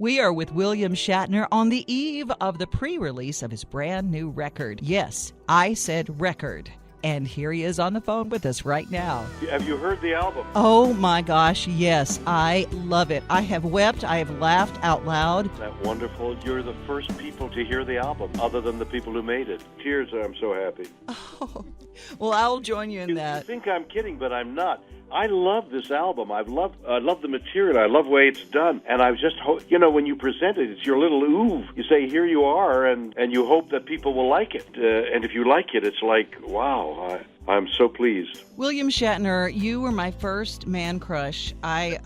We are with William Shatner on the eve of the pre-release of his brand new record. Yes, I said record. And here he is on the phone with us right now. Have you heard the album? Oh my gosh, yes. I love it. I have wept. I have laughed out loud. Isn't that wonderful? You're the first people to hear the album, other than the people who made it. Tears, I'm so happy. Oh, well, I'll join you in that. You think I'm kidding, but I'm not. I love this album. I love the material. I love the way it's done. And I was just, when you present it, it's your little oeuvre. You say, here you are, and you hope that people will like it. And if you like it, it's like, wow, I'm so pleased. William Shatner, you were my first man crush. I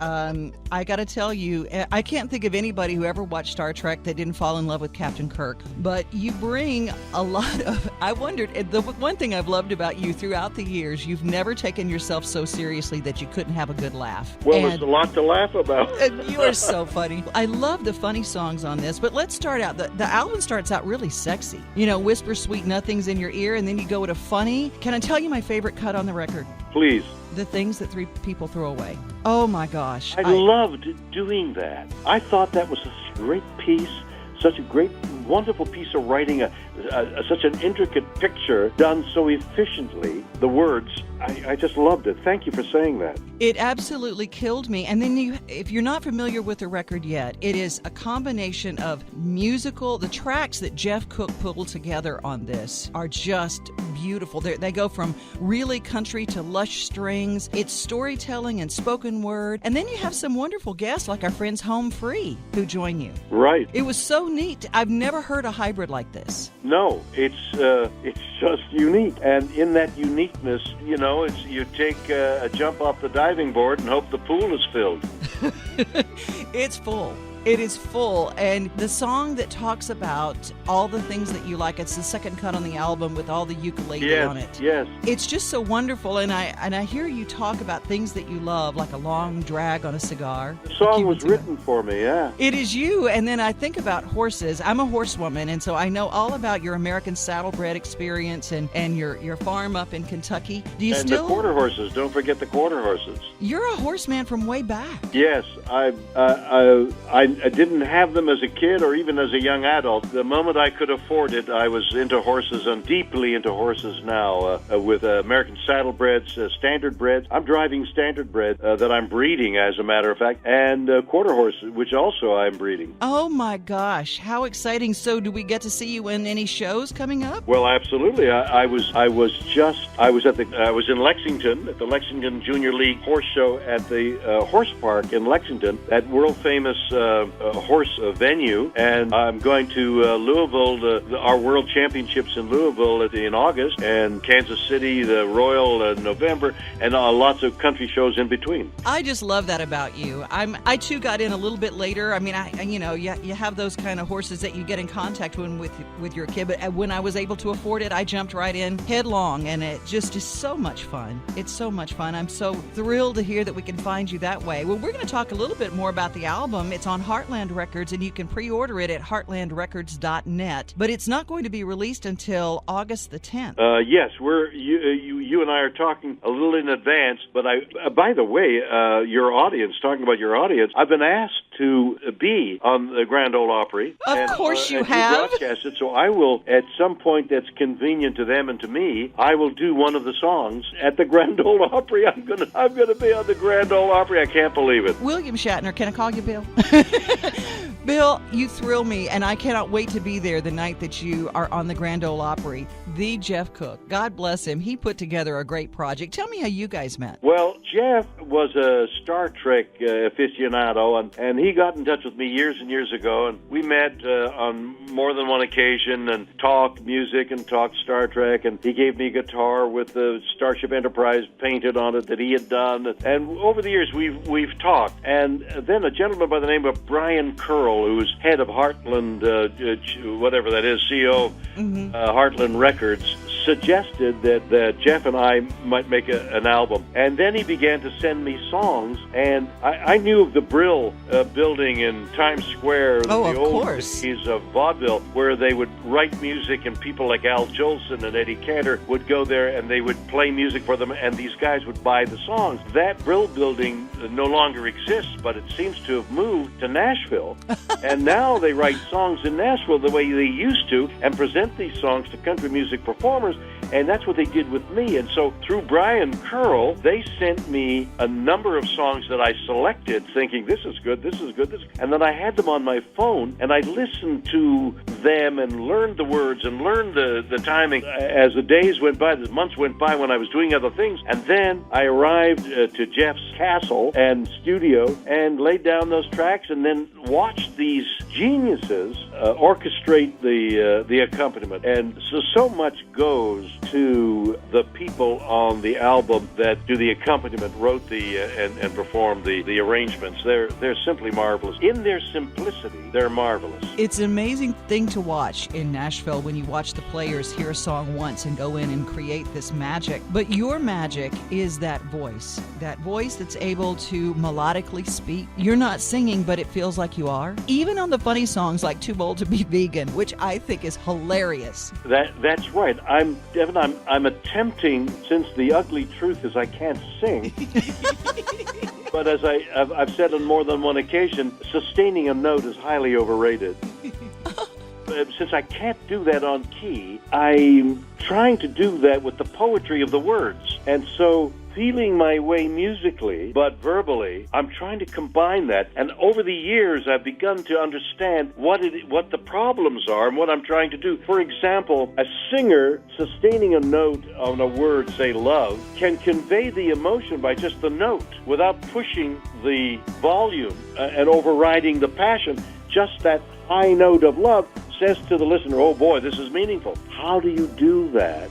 got to tell you, I can't think of anybody who ever watched Star Trek that didn't fall in love with Captain Kirk. But you bring a lot of, I wondered, the one thing I've loved about you throughout the years, you've never taken yourself so seriously that you couldn't have a good laugh. Well, there's a lot to laugh about. You are so funny. I love the funny songs on this, but let's start out. The album starts out really sexy. Whisper sweet nothings in your ear, and then you go to funny. Can I tell you my favorite cut on the record? Please. The things that three people throw away. Oh my gosh. I loved doing that. I thought that was a great piece, such a great, wonderful piece of writing, such an intricate picture done so efficiently. The words, I just loved it. Thank you for saying that. It absolutely killed me. And then if you're not familiar with the record yet, it is a combination of the tracks that Jeff Cook pulled together on this are just beautiful. They go from really country to lush strings. It's storytelling and spoken word. And then you have some wonderful guests like our friends Home Free who join you. Right. It was so neat. I've never heard a hybrid like this. No, it's just unique. And in that uniqueness, you take a jump off the diving board and hope the pool is filled. It's full. It is full, and the song that talks about all the things that you like, it's the second cut on the album with all the ukulele on it. Yes. It's just so wonderful, and I hear you talk about things that you love, like a long drag on a cigar. The song was written for me, yeah. It is you, and then I think about horses. I'm a horsewoman, and so I know all about your American saddlebred experience and your farm up in Kentucky. Do you the quarter horses, don't forget the quarter horses. You're a horseman from way back. Yes, I didn't have them as a kid or even as a young adult. The moment I could afford it, I was into horses and deeply into horses now with American saddlebreds, standardbreds. I'm driving standardbred that I'm breeding, as a matter of fact, and quarter horses, which also I'm breeding. Oh my gosh, how exciting! So, do we get to see you in any shows coming up? Well, absolutely. I was in Lexington at the Lexington Junior League Horse Show at the Horse Park in Lexington, that world famous horse venue, and I'm going to Louisville, our World Championships in Louisville in August, and Kansas City, the Royal in November, and lots of country shows in between. I just love that about you. I too got in a little bit later. I mean, you have those kind of horses that you get in contact with your kid, but when I was able to afford it, I jumped right in headlong, and it just is so much fun. It's so much fun. I'm so thrilled to hear that we can find you that way. Well, we're going to talk a little bit more about the album. It's on Heartland Records, and you can pre-order it at heartlandrecords.net. But it's not going to be released until August the 10th. Yes, you and I are talking a little in advance. But by the way, your audience, talking about your audience, I've been asked to be on the Grand Ole Opry. Of course you have. Broadcast it, so I will, at some point that's convenient to them and to me, I will do one of the songs at the Grand Ole Opry. I'm gonna be on the Grand Ole Opry. I can't believe it. William Shatner, can I call you Bill? Bill, you thrill me, and I cannot wait to be there the night that you are on the Grand Ole Opry. The Jeff Cook, God bless him, he put together a great project. Tell me how you guys met. Well, Jeff was a Star Trek aficionado, and he got in touch with me years and years ago, and we met on more than one occasion and talked music and talked Star Trek, and he gave me a guitar with the Starship Enterprise painted on it that he had done, and over the years we've talked. And then a gentleman by the name of Brian Curl, who's head of Heartland, whatever that is, CEO, Heartland Records, suggested that Jeff and I might make an album. And then he began to send me songs, and I knew of the Brill building in Times Square, Oh, the of old course. days of vaudeville, where they would write music, and people like Al Jolson and Eddie Cantor would go there, and they would play music for them, and these guys would buy the songs. That Brill building no longer exists, but it seems to have moved to Nashville. And now they write songs in Nashville the way they used to and present these songs to country music performers, and that's what they did with me. And so through Brian Curl, they sent me a number of songs that I selected, thinking, this is good, this is good, this. And then I had them on my phone, and I listened to them and learned the words and learned the timing as the days went by, the months went by when I was doing other things. And then I arrived to Jeff's castle and studio and laid down those tracks, and then watched these geniuses orchestrate the accompaniment. And so much goes to the people on the album that do the accompaniment, wrote and performed the arrangements. They're simply marvelous. In their simplicity, they're marvelous. It's an amazing thing to watch in Nashville when you watch the players hear a song once and go in and create this magic. But your magic is that voice that's able to melodically speak. You're not singing, but it feels like you are. Even on the funny songs like Too Bold to Be Vegan, which I think is hilarious. That's right. Devon, I'm attempting, since the ugly truth is I can't sing. But as I've said on more than one occasion, sustaining a note is highly overrated. Since I can't do that on key, I'm trying to do that with the poetry of the words. And so, feeling my way musically, but verbally, I'm trying to combine that. And over the years, I've begun to understand what the problems are and what I'm trying to do. For example, a singer sustaining a note on a word, say love, can convey the emotion by just the note without pushing the volume and overriding the passion. Just that high note of love says to the listener, oh boy, this is meaningful. How do you do that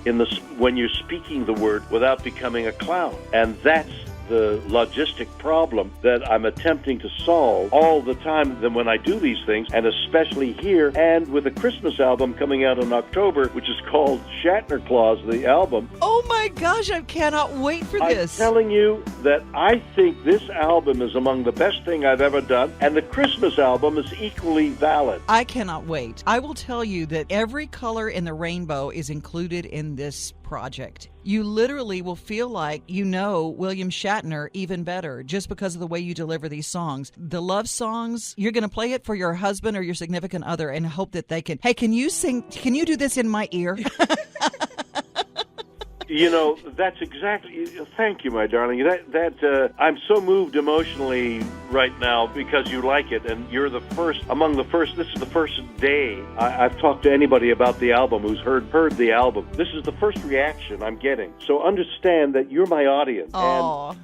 when you're speaking the word without becoming a clown? And that's the logistic problem that I'm attempting to solve all the time when I do these things, and especially here, and with a Christmas album coming out in October, which is called Shatner Claus, the album. Oh my gosh, I cannot wait for this. I'm telling you that I think this album is among the best thing I've ever done, and the Christmas album is equally valid. I cannot wait. I will tell you that every color in the rainbow is included in this project. You literally will feel like you know William Shatner even better just because of the way you deliver these songs. The love songs, you're going to play it for your husband or your significant other and hope that they can, hey, can you sing, can you do this in my ear? You know, that's exactly. Thank you, my darling. I'm so moved emotionally right now because you like it, and you're the first among the first. This is the first day I've talked to anybody about the album who's heard the album. This is the first reaction I'm getting. So understand that you're my audience. Aww. And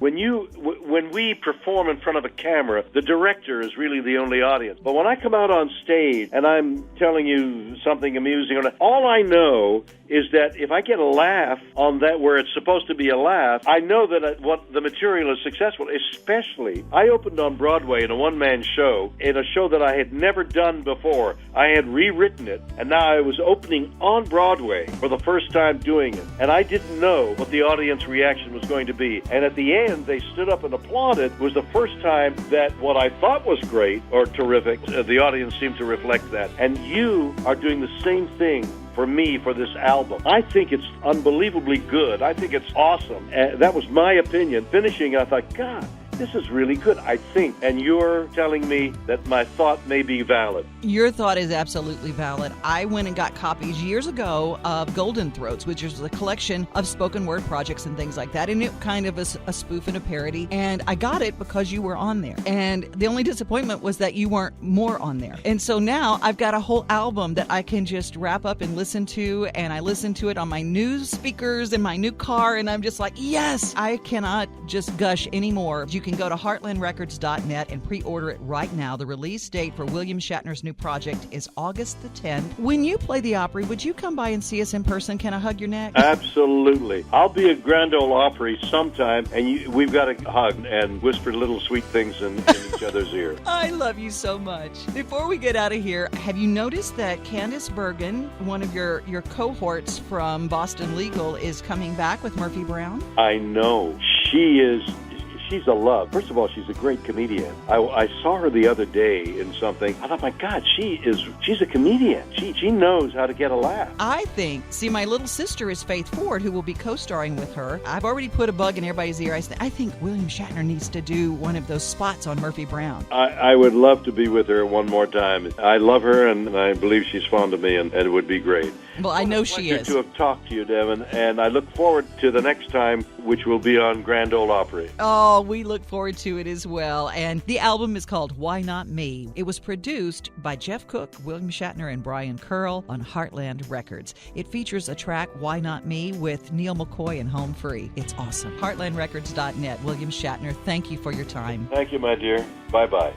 when we perform in front of a camera, the director is really the only audience. But when I come out on stage and I'm telling you something amusing, all I know is that if I get a laugh on that where it's supposed to be a laugh, I know that what the material is successful. Especially, I opened on Broadway in a one-man show, in a show that I had never done before. I had rewritten it, and now I was opening on Broadway for the first time doing it. And I didn't know what the audience reaction was going to be. And at the end, they stood up and applauded. It was the first time that what I thought was great or terrific, the audience seemed to reflect that. And you are doing the same thing for me for this album. I think it's unbelievably good. I think it's awesome. That was my opinion. Finishing, I thought, God, this is really good, I think. And you're telling me that my thought may be valid. Your thought is absolutely valid. I went and got copies years ago of Golden Throats, which is a collection of spoken word projects and things like that. And it kind of is a spoof and a parody. And I got it because you were on there. And the only disappointment was that you weren't more on there. And so now I've got a whole album that I can just wrap up and listen to. And I listen to it on my new speakers in my new car. And I'm just like, yes, I cannot just gush anymore. You can go to heartlandrecords.net and pre-order it right now. The release date for William Shatner's new project is August the 10th. When you play the Opry, would you come by and see us in person? Can I hug your neck? Absolutely. I'll be at Grand Ole Opry sometime, and we've got to hug and whisper little sweet things in each other's ear. I love you so much. Before we get out of here, have you noticed that Candace Bergen, one of your cohorts from Boston Legal, is coming back with Murphy Brown? I know. She's a love. First of all, she's a great comedian. I saw her the other day in something. I thought, my God, she's a comedian. She knows how to get a laugh. I think, my little sister is Faith Ford, who will be co-starring with her. I've already put a bug in everybody's ear. I think William Shatner needs to do one of those spots on Murphy Brown. I would love to be with her one more time. I love her, and I believe she's fond of me, and it would be great. Well, I know she is. To have talked to you, Devon, and I look forward to the next time, which will be on Grand Ole Opry. Oh, we look forward to it as well. And the album is called Why Not Me. It was produced by Jeff Cook, William Shatner, and Brian Curl on Heartland Records. It features a track, Why Not Me, with Neil McCoy and Home Free. It's awesome. Heartlandrecords.net. William Shatner, thank you for your time. Thank you, my dear. Bye-bye.